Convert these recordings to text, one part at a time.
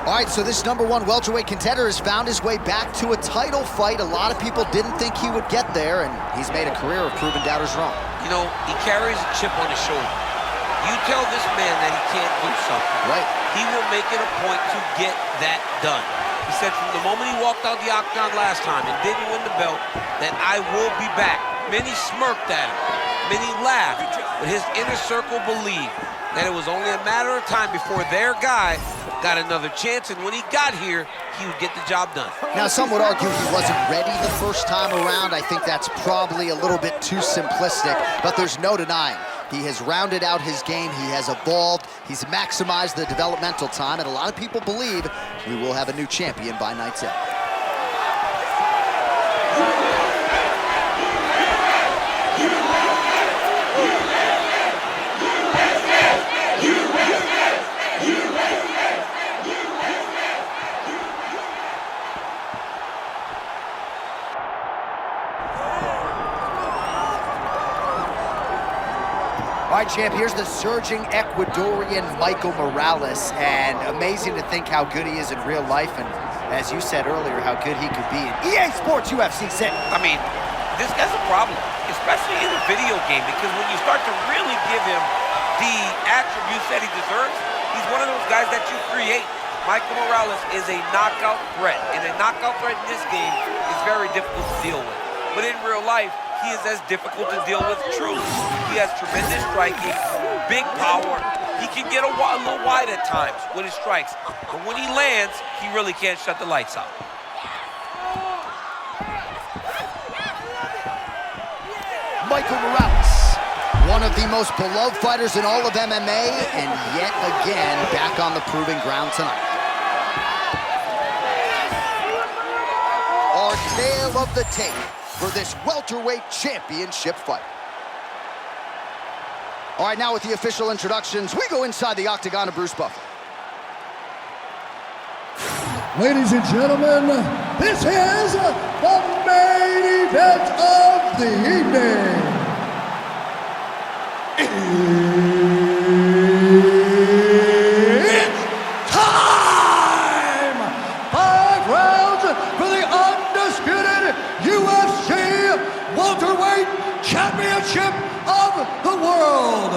All right, so this #1 welterweight contender has found his way back to a title fight. A lot of people didn't think he would get there, and he's made a career of proving doubters wrong. You know, he carries a chip on his shoulder. You tell this man that he can't do something. Right. He will make it a point to get that done. He said from the moment he walked out the octagon last time and didn't win the belt, that I will be back. Many smirked at him. Many laughed. But his inner circle believed that it was only a matter of time before their guy got another chance, and when he got here, he would get the job done. Now, some would argue he wasn't ready the first time around. I think that's probably a little bit too simplistic, but there's no denying. He has rounded out his game, he has evolved, he's maximized the developmental time, and a lot of people believe we will have a new champion by night's end. All right, champ, here's the surging Ecuadorian Michael Morales, and amazing to think how good he is in real life, and as you said earlier, how good he could be in EA Sports UFC 6. I mean, this guy's a problem, especially in a video game, because when you start to really give him the attributes that he deserves, he's one of those guys that you create. Michael Morales is a knockout threat, and a knockout threat in this game is very difficult to deal with. But in real life, he is as difficult to deal with, truly. He has tremendous striking, big power. He can get a little wide at times with his strikes. But when he lands, he really can't shut the lights out. Michael Morales, one of the most beloved fighters in all of MMA, and yet again, back on the proving ground tonight. Our tale of the tape for this welterweight championship fight. All right, now with the official introductions, we go inside the octagon of Bruce Buffer. Ladies and gentlemen, this is the main event of the evening. It's time! 5 rounds for the undisputed UFC welterweight championship of the world.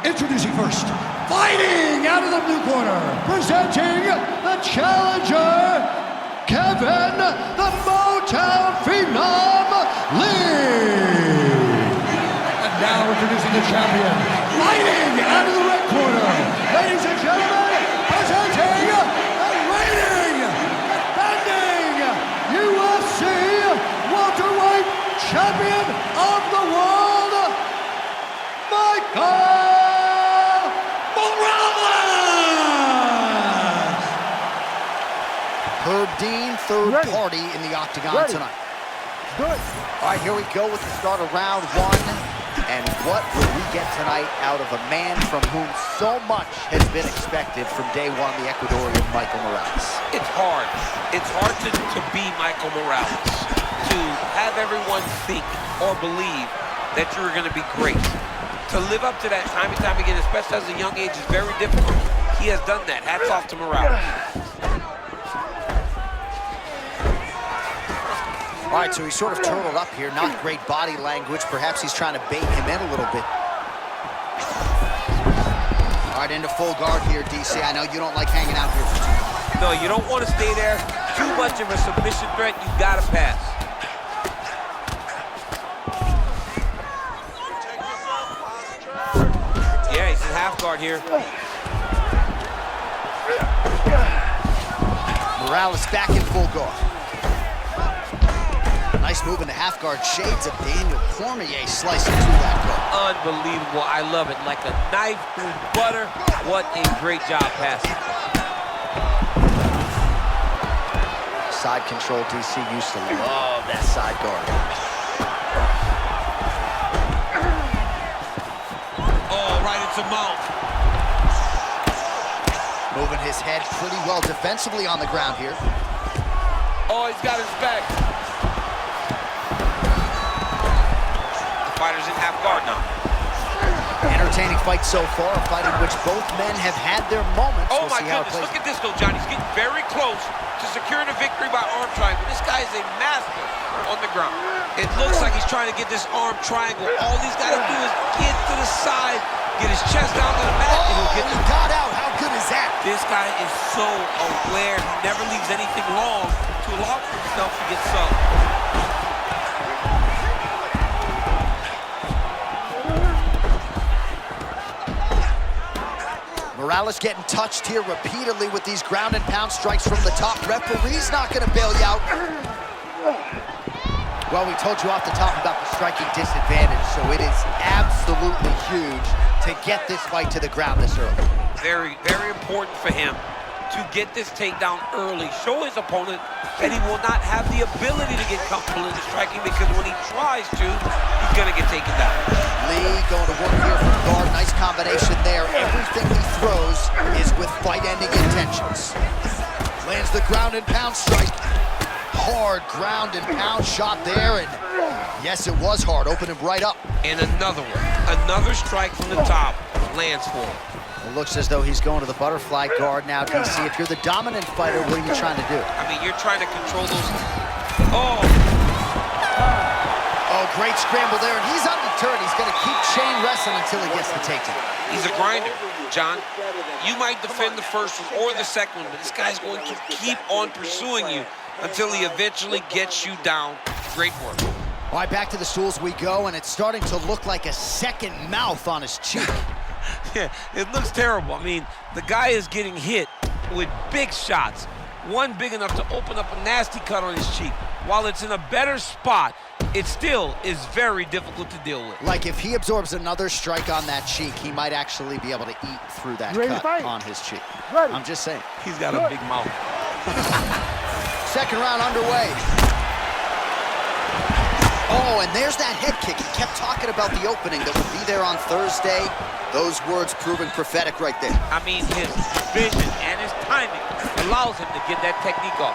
Introducing first, fighting out of the blue corner, presenting the challenger, Kevin the Motown Phenom Lee. And now introducing the champion, fighting out of the red corner, ladies and gentlemen, presenting the reigning, defending UFC welterweight champion of the world, Michael Morales! Herb Dean, third party in the octagon tonight. Good. All right, here we go with the start of round 1. And what will we get tonight out of a man from whom so much has been expected from day one, the Ecuadorian Michael Morales? It's hard. It's hard to be Michael Morales, to have everyone think or believe that you're going to be great. To live up to that time and time again, especially as a young age, is very difficult. He has done that. Hats off to Morales. All right, so he's sort of turtled up here. Not great body language. Perhaps he's trying to bait him in a little bit. All right, into full guard here, DC. I know you don't like hanging out here for too long. No, you don't want to stay there. Too much of a submission threat. You got to pass. Yeah, he's in half guard here. Morales back in full guard. Nice move into half guard. Shades of Daniel Cormier slicing through that guard. Unbelievable. I love it. Like a knife through butter. What a great job passing. Side control, DC used to love that side guard. Oh, right into mouth. Moving his head pretty well defensively on the ground here. Oh, he's got his back. The fighter's in half guard now. Entertaining fight so far, a fight in which both men have had their moments. Oh my goodness, look at this though, John. He's getting very close to securing a victory by arm triangle. This guy is a master on the ground. It looks like he's trying to get this arm triangle. All he's got to do is get to the side, get his chest down to the mat, and he'll get he got out. How good is that? This guy is so aware. He never leaves anything long to allow for himself to get subbed. Morales getting touched here repeatedly with these ground and pound strikes from the top. Referee's not going to bail you out. Well, we told you off the top about the striking disadvantage, so it is absolutely huge to get this fight to the ground this early. Very, very important for him to get this takedown early. Show his opponent that he will not have the ability to get comfortable in the striking, because when he tries to, he's going to get taken down. Lee going to work here from guard. Nice combination there. Everything he throws is with fight-ending intentions. Lands the ground and pound strike. Hard ground and pound shot there, and yes, it was hard. Opened him right up. And another one. Another strike from the top lands for him. It looks as though he's going to the butterfly guard now. DC, if you're the dominant fighter, what are you trying to do? I mean, you're trying to control those. Oh, great scramble there, and he's undeterred. He's going to keep chain wrestling until he gets the takedown. he's a grinder, John. You might defend the first one or the second one, but this guy's going to keep on pursuing you until he eventually gets you down. Great work. All right, back to the stools we go, and it's starting to look like a second mouth on his cheek. Yeah, it looks terrible. I mean, the guy is getting hit with big shots. One big enough to open up a nasty cut on his cheek. While it's in a better spot, it still is very difficult to deal with. Like, if he absorbs another strike on that cheek, he might actually be able to eat through that cut on his cheek. I'm just saying. He's got a big mouth. Second round underway. Oh, and there's that head kick. He kept talking about the opening that would be there on Thursday. Those words proving prophetic right there. I mean, his vision and his timing allows him to get that technique off.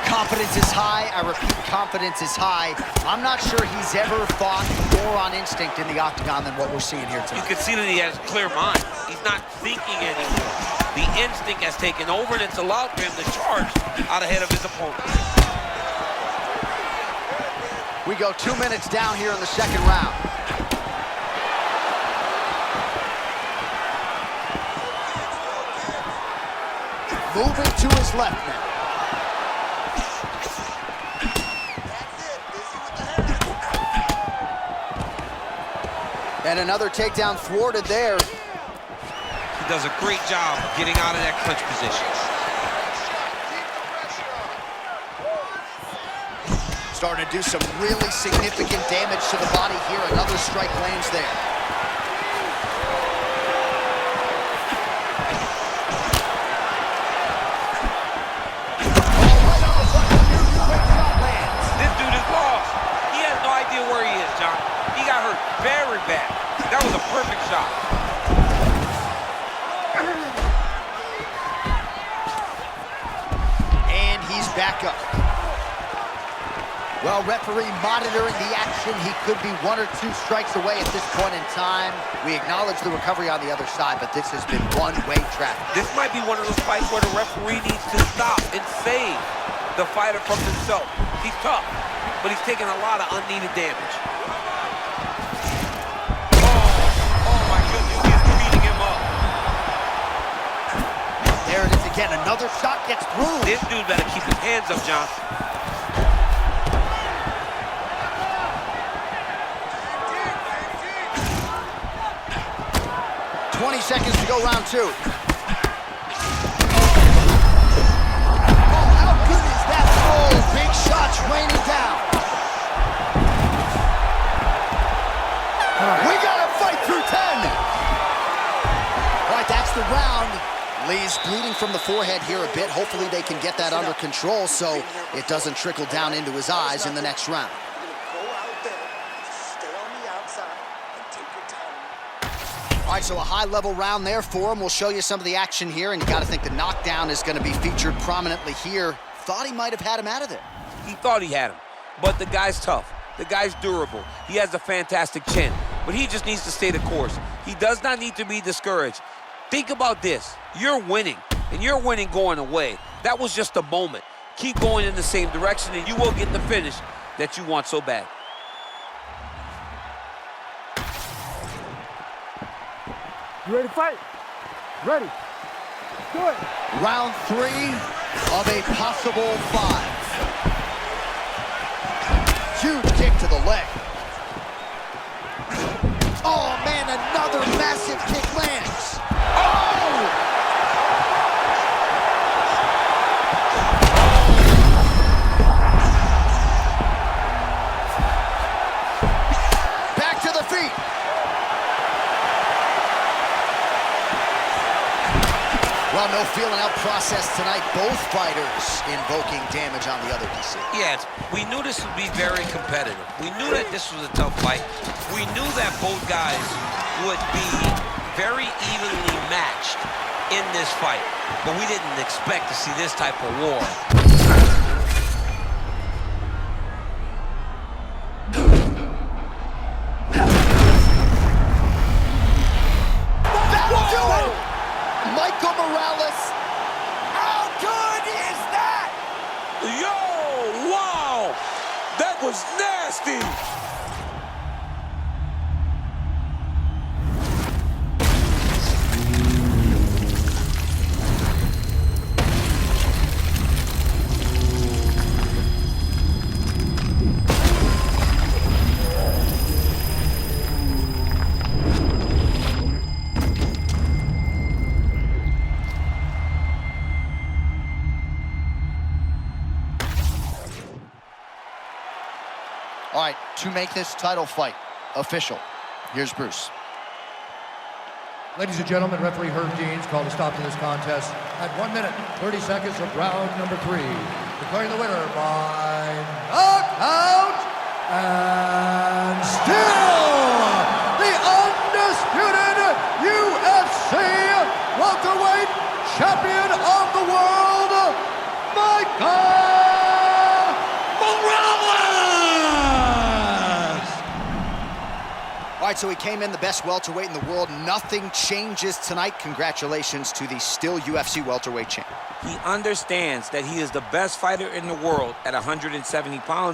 Confidence is high. I repeat, confidence is high. I'm not sure he's ever fought more on instinct in the octagon than what we're seeing here tonight. You can see that he has a clear mind. He's not thinking anymore. The instinct has taken over, and it's allowed for him to charge out ahead of his opponent. We go 2 minutes down here in the second round. Moving to his left now. And another takedown thwarted there. He does a great job getting out of that clinch position. Starting to do some really significant damage to the body here. Another strike lands there. This dude is lost. He has no idea where he is, John. He got hurt very bad. That was a perfect shot. And he's back up. Well, referee monitoring the action. He could be 1 or 2 strikes away at this point in time. We acknowledge the recovery on the other side, but this has been one-way traffic. This might be one of those fights where the referee needs to stop and save the fighter from himself. He's tough, but he's taking a lot of unneeded damage. Oh my goodness, he is beating him up. There it is again. Another shot gets through. This dude better keep his hands up, John. 20 seconds to go, round 2. Oh, how good is that? Oh, big shots raining down. We got to fight through 10. All right, that's the round. Lee's bleeding from the forehead here a bit. Hopefully they can get that under control so it doesn't trickle down into his eyes in the next round. All right, so a high-level round there for him. We'll show you some of the action here, and you got to think the knockdown is going to be featured prominently here. Thought he might have had him out of there. He thought he had him, but the guy's tough. The guy's durable. He has a fantastic chin, but he just needs to stay the course. He does not need to be discouraged. Think about this. You're winning, and you're winning going away. That was just a moment. Keep going in the same direction, and you will get the finish that you want so bad. You ready to fight? Ready. Do it. Round 3 of a possible 5. Huge kick to the leg. Oh, man, another massive kick lands. Oh! Back to the feet. Well, no feeling out process tonight. Both fighters invoking damage on the other, DC. Yes, we knew this would be very competitive. We knew that this was a tough fight. We knew that both guys would be very evenly matched in this fight. But we didn't expect to see this type of war. How good is that? Yo, wow! That was nasty! All right, to make this title fight official, here's Bruce. Ladies and gentlemen, referee Herb Deans called a stop to this contest at 1 minute, 30 seconds of round number 3. Declaring the winner by knockout and still the undisputed UFC welterweight champion of the world, Michael Morales! All right, so he came in the best welterweight in the world. Nothing changes tonight. Congratulations to the still UFC welterweight champ. He understands that he is the best fighter in the world at 170 pounds.